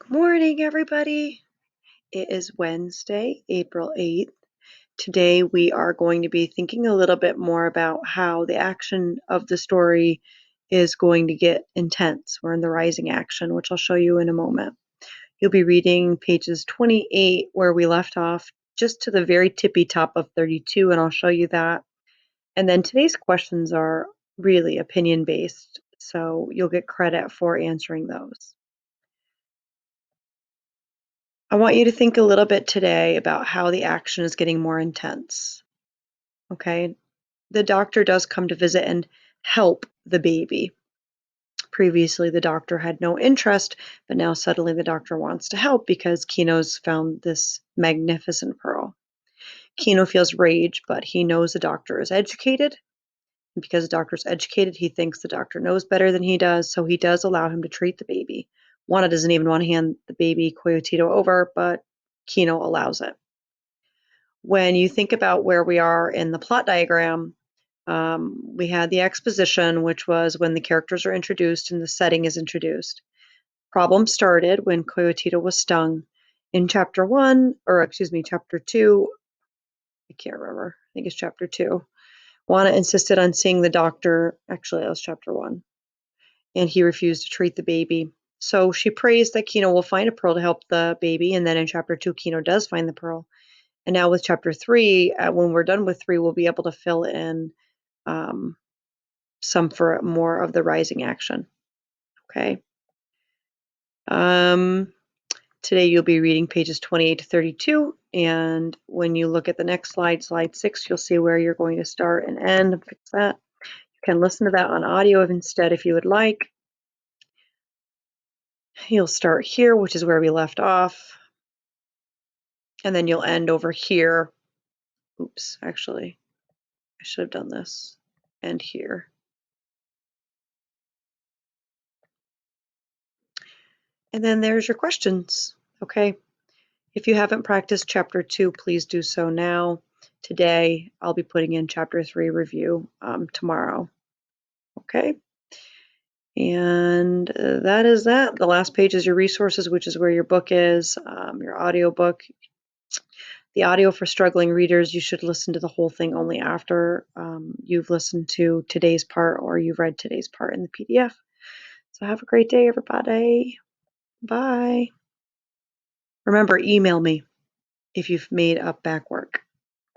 Good morning, everybody. It is Wednesday, April 8th. Today, we are going to be thinking a little bit more about how the action of the story is going to get intense. We're in the rising action, which I'll show you in a moment. You'll be reading pages 28, where we left off, just to the very tippy top of 32, and I'll show you that. And then today's questions are really opinion based, so you'll get credit for answering those. I want you to think a little bit today about how the action is getting more intense. Okay. The doctor does come to visit and help the baby. Previously, the doctor had no interest, but now suddenly the doctor wants to help because Kino's found this magnificent pearl. Kino feels rage, but he knows the doctor is educated. And because the doctor's educated, he thinks the doctor knows better than he does, so he does allow him to treat the baby. Juana doesn't even want to hand the baby Coyotito over, but Kino allows it. When you think about where we are in the plot diagram, we had the exposition, which was when the characters are introduced and the setting is introduced. Problem started when Coyotito was stung. In chapter one, or excuse me, chapter two, I can't remember. I think it's chapter two. Juana insisted on seeing the doctor. Actually, that was chapter one. And he refused to treat the baby. So she prays that Kino will find a pearl to help the baby. And then in chapter two, Kino does find the pearl. And now with chapter three, when we're done with three, we'll be able to fill in some for more of the rising action. Okay. Today you'll be reading pages 28 to 32. And when you look at the next slide, slide 6, you'll see where you're going to start and end. Fix that. You can listen to that on audio instead if you would like. You'll start here, which is where we left off. And then you'll end over here. Oops, actually, I should have done this. End here. And then there's your questions. Okay. If you haven't practiced chapter 2, please do so now. Today, I'll be putting in chapter 3 review tomorrow. Okay. And that is that. The last page is your resources, which is where your book is, your audio book. The audio for struggling readers, you should listen to the whole thing only after you've listened to today's part or you've read today's part in the PDF. So have a great day, everybody. Bye. Remember, email me if you've made up back work.